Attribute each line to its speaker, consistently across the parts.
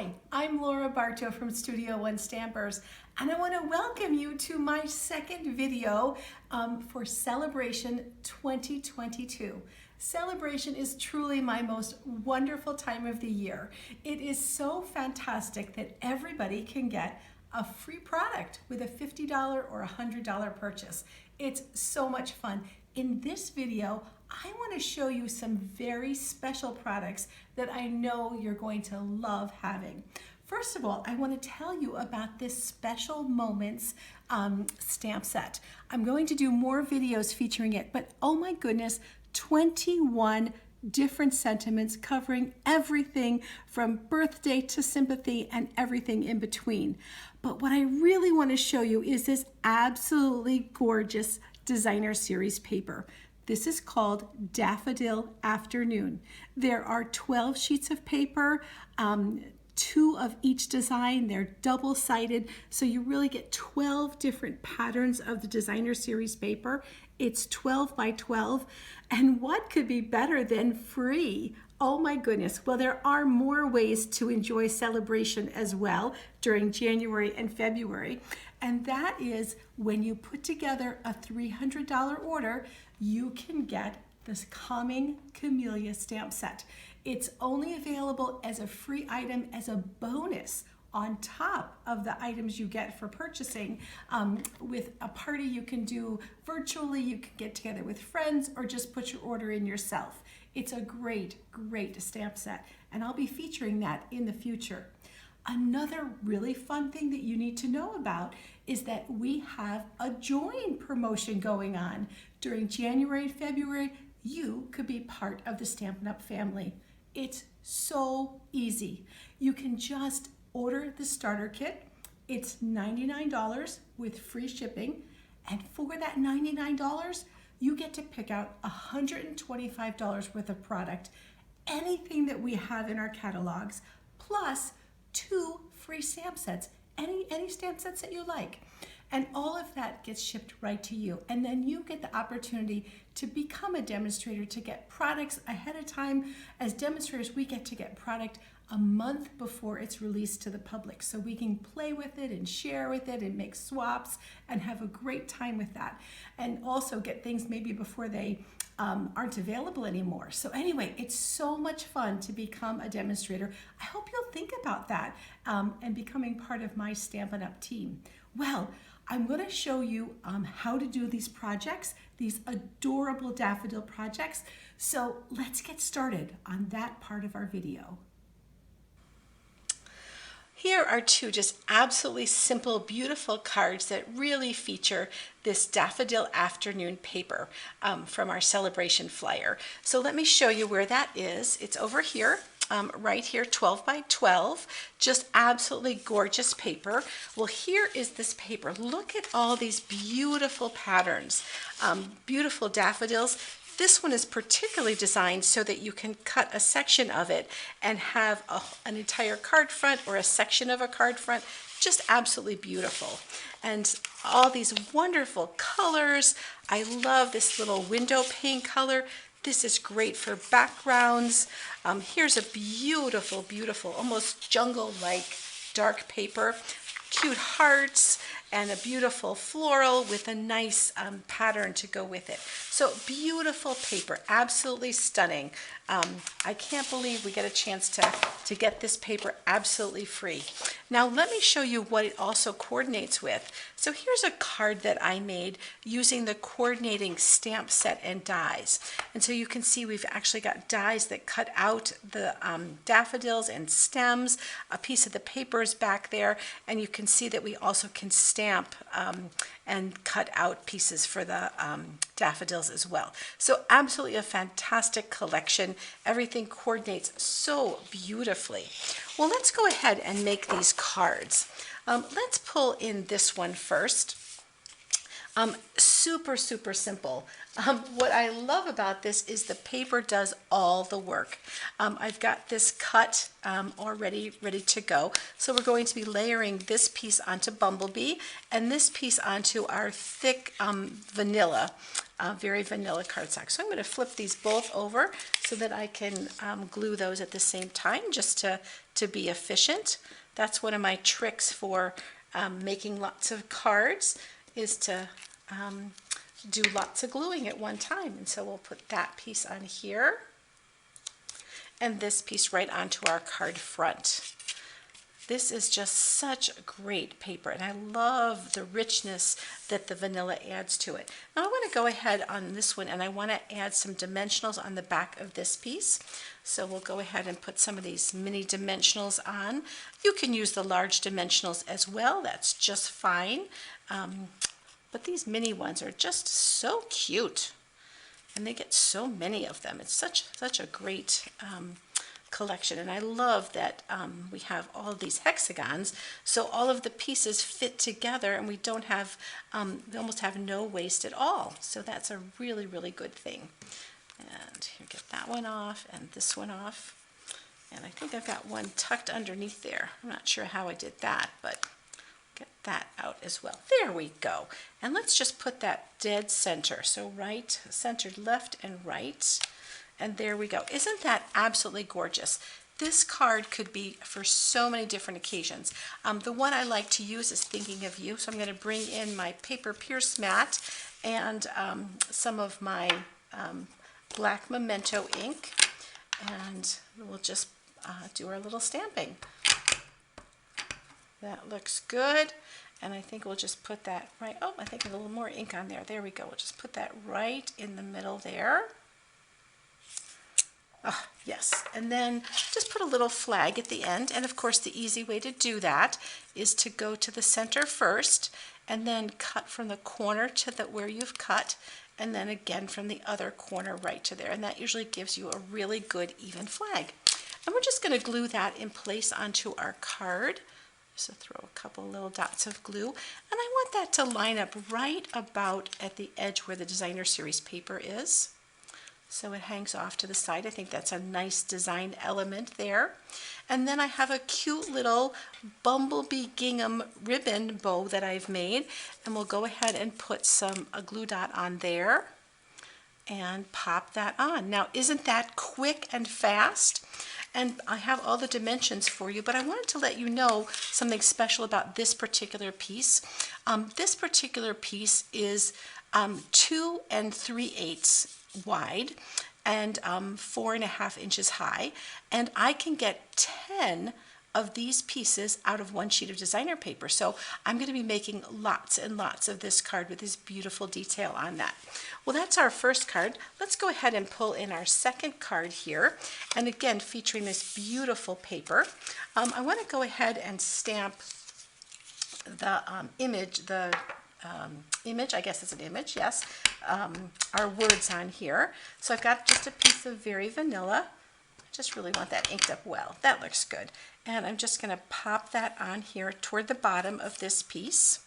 Speaker 1: Hi, I'm Laura Bartow from Studio One Stampers, and I want to welcome you to my second video for Celebration 2022. Celebration is truly my most wonderful time of the year. It is so fantastic that everybody can get a free product with a $50 or $100 purchase. It's so much fun. In this video, I want to show you some very special products that I know you're going to love having. First of all, I want to tell you about this Special Moments stamp set. I'm going to do more videos featuring it, but oh my goodness, 21 different sentiments covering everything from birthday to sympathy and everything in between. But what I really want to show you is this absolutely gorgeous designer series paper. This is called Daffodil Afternoon. There are 12 sheets of paper, 2 of each design. They're double-sided, so you really get 12 different patterns of the designer series paper. It's 12 by 12, and what could be better than free? Oh my goodness. Well, there are more ways to enjoy Celebration as well during January and February, and that is when you put together a $300 order, you can get this Calming Camellia stamp set. It's only available as a free item as a bonus on top of the items you get for purchasing. With a party you can do virtually, you can get together with friends, or just put your order in yourself. It's a great stamp set, and I'll be featuring that in the future. Another really fun thing that you need to know about is that we have a join promotion going on. During January and February, you could be part of the Stampin' Up family. It's so easy. You can just order the starter kit. It's $99 with free shipping, and for that $99, you get to pick out $125 worth of product, anything that we have in our catalogs, plus 2 free stamp sets, any stamp sets that you like. And all of that gets shipped right to you. And then you get the opportunity to become a demonstrator, to get products ahead of time. As demonstrators, we get to get product a month before it's released to the public, so we can play with it and share with it and make swaps and have a great time with that, and also get things maybe before they aren't available anymore. So anyway, it's so much fun to become a demonstrator. I hope you'll think about that and becoming part of my Stampin' Up team. Well, I'm going to show you how to do these projects, these adorable daffodil projects. So let's get started on that part of our video. Here are 2 just absolutely simple, beautiful cards that really feature this Daffodil Afternoon paper from our Celebration flyer. So let me show you where that is. It's over here, right here, 12 by 12, just absolutely gorgeous paper. Well, here is this paper. Look at all these beautiful patterns, beautiful daffodils. This one is particularly designed so that you can cut a section of it and have an entire card front or a section of a card front. Just absolutely beautiful. And all these wonderful colors. I love this little window pane color. This is great for backgrounds. Here's a beautiful, beautiful, almost jungle-like dark paper. Cute hearts and a beautiful floral with a nice pattern to go with it. So beautiful paper, absolutely stunning. I can't believe we get a chance to get this paper absolutely free. Now let me show you what it also coordinates with. So here's a card that I made using the coordinating stamp set and dies. And so you can see we've actually got dies that cut out the daffodils and stems. A piece of the paper is back there, and you can see that we also can stamp and cut out pieces for the daffodils as well. So absolutely a fantastic collection. Everything coordinates so beautifully. Well, let's go ahead and make these cards. Let's pull in this one first. Super simple. What I love about this is the paper does all the work. I've got this cut already ready to go. So we're going to be layering this piece onto Bumblebee and this piece onto our thick vanilla Very Vanilla cardstock. So I'm going to flip these both over so that I can glue those at the same time, just to be efficient. That's one of my tricks for making lots of cards, is to do lots of gluing at one time. And so we'll put that piece on here and this piece right onto our card front. This is just such great paper, and I love the richness that the vanilla adds to it. Now I want to go ahead on this one, and I want to add some dimensionals on the back of this piece. So we'll go ahead and put some of these mini dimensionals on. You can use the large dimensionals as well, that's just fine. But these mini ones are just so cute, and they get so many of them. It's such a great collection, and I love that we have all of these hexagons, so all of the pieces fit together, and we don't have we almost have no waste at all. So that's a really good thing. And here, get that one off and this one off, and I think I've got one tucked underneath there. I'm not sure how I did that, but get that out as well. There we go. And let's just put that dead center, so right, centered left and right. And there we go. Isn't that absolutely gorgeous? This card could be for so many different occasions. The one I like to use is Thinking of You. So I'm going to bring in my paper pierce mat and some of my black memento ink, and we'll just do our little stamping. That looks good. And I think we'll just put that right, oh, I think a little more ink on there. There we go. We'll just put that right in the middle there. Oh, yes, and then just put a little flag at the end, and of course the easy way to do that is to go to the center first and then cut from the corner to where you've cut, and then again from the other corner right to there, and that usually gives you a really good even flag. And we're just going to glue that in place onto our card. So throw a couple little dots of glue, and I want that to line up right about at the edge where the Designer Series paper is. So it hangs off to the side. I think that's a nice design element there. And then I have a cute little bumblebee gingham ribbon bow that I've made, and we'll go ahead and put a glue dot on there and pop that on. Now, isn't that quick and fast? And I have all the dimensions for you, but I wanted to let you know something special about this particular piece. This particular piece is 2 3/8 wide and 4.5 inches high, and I can get 10 of these pieces out of one sheet of designer paper. So I'm going to be making lots and lots of this card with this beautiful detail on that. Well, that's our first card. Let's go ahead and pull in our second card here, and again featuring this beautiful paper. I want to go ahead and stamp the image, I guess it's an image, yes, our words on here. So I've got just a piece of Very Vanilla. I just really want that inked up well. That looks good. And I'm just going to pop that on here toward the bottom of this piece.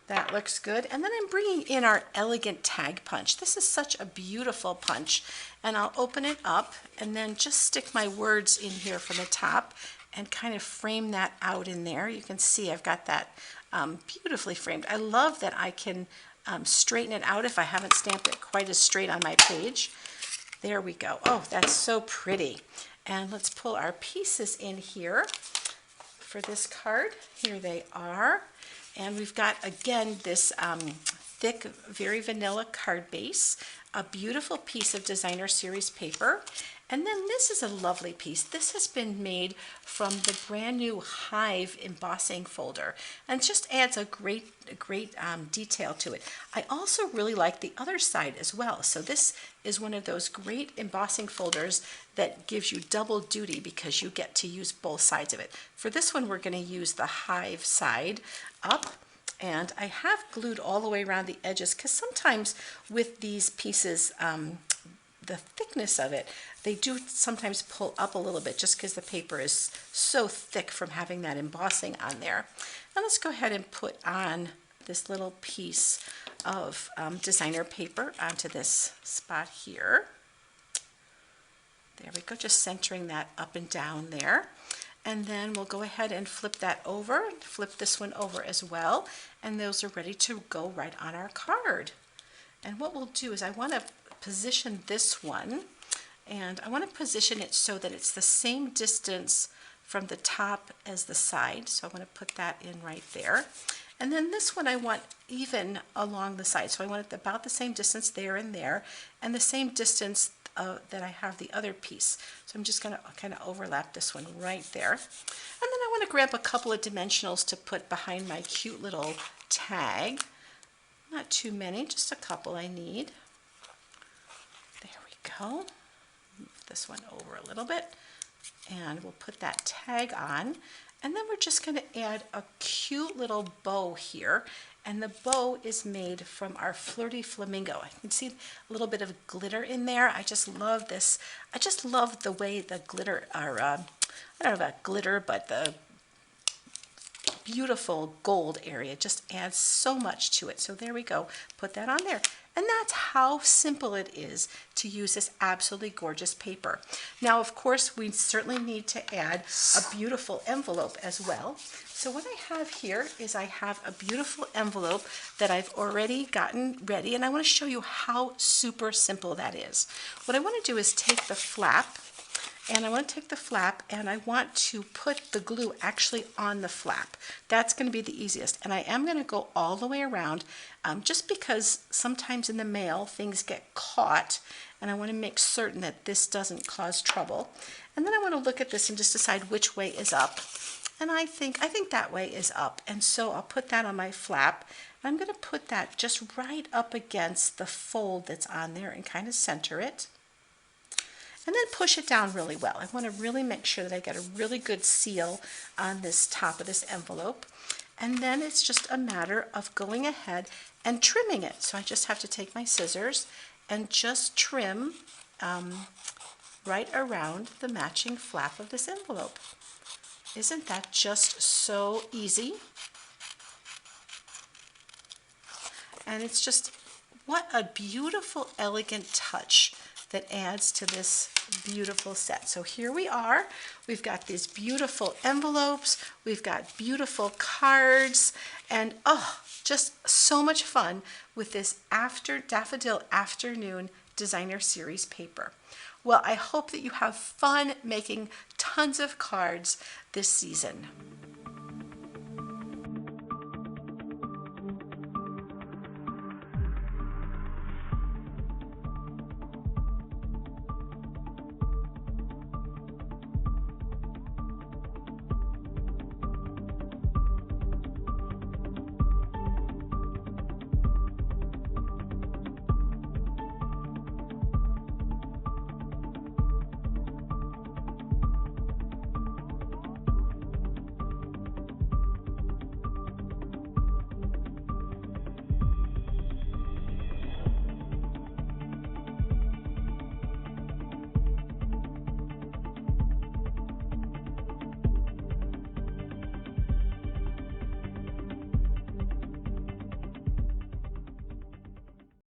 Speaker 1: That looks good. And then I'm bringing in our elegant tag punch. This is such a beautiful punch. And I'll open it up and then just stick my words in here from the top and kind of frame that out in there. You can see I've got that beautifully framed. I love that I can straighten it out if I haven't stamped it quite as straight on my page. There we go. Oh, that's so pretty. And let's pull our pieces in here for this card. Here they are. And we've got, again, this thick, Very Vanilla card base, a beautiful piece of Designer Series paper. And then this is a lovely piece. This has been made from the brand new Hive embossing folder, and just adds a great detail to it. I also really like the other side as well. So this is one of those great embossing folders that gives you double duty because you get to use both sides of it. For this one, we're going to use the Hive side up. And I have glued all the way around the edges because sometimes with these pieces, the thickness of it, they do sometimes pull up a little bit just because the paper is so thick from having that embossing on there. Now let's go ahead and put on this little piece of designer paper onto this spot here. There we go, just centering that up and down there. And then we'll go ahead and flip that over, flip this one over as well, and those are ready to go right on our card.
Speaker 2: And what we'll do is I want to position this one, and I want to position it so that it's the same distance from the top as the side. So I want to put that in right there. And then this one I want even along the side. So I want it about the same distance there and there, and the same distance that I have the other piece. So I'm just going to kind of overlap this one right there. And then I want to grab a couple of dimensionals to put behind my cute little tag. Not too many, just a couple I need. There we go. Move this one over a little bit, and we'll put that tag on. And then we're just going to add a cute little bow here. And the bow is made from our Flirty Flamingo. I can see a little bit of glitter in there. I just love this. I just love the way the glitter, or I don't know about glitter, but the beautiful gold area just adds so much to it. So there we go. Put that on there. And that's how simple it is to use this absolutely gorgeous paper. Now, of course, we certainly need to add a beautiful envelope as well. So what I have here is I have a beautiful envelope that I've already gotten ready, and I want to show you how super simple that is. What I want to do is take the flap, and I want to take the flap and I want to put the glue actually on the flap. That's going to be the easiest. And I am going to go all the way around just because sometimes in the mail things get caught, and I want to make certain that this doesn't cause trouble. And then I want to look at this and just decide which way is up. And I think that way is up. And so I'll put that on my flap. I'm going to put that just right up against the fold that's on there and kind of center it. And then push it down really well. I want to really make sure that I get a really good seal on this top of this envelope. And then it's just a matter of going ahead and trimming it. So I just have to take my scissors and just trim right around the matching flap of this envelope. Isn't that just so easy? And it's just, what a beautiful, elegant touch that adds to this beautiful set. So here we are. We've got these beautiful envelopes. We've got beautiful cards, and oh, just so much fun with this Daffodil Afternoon Designer Series paper. Well, I hope that you have fun making tons of cards this season.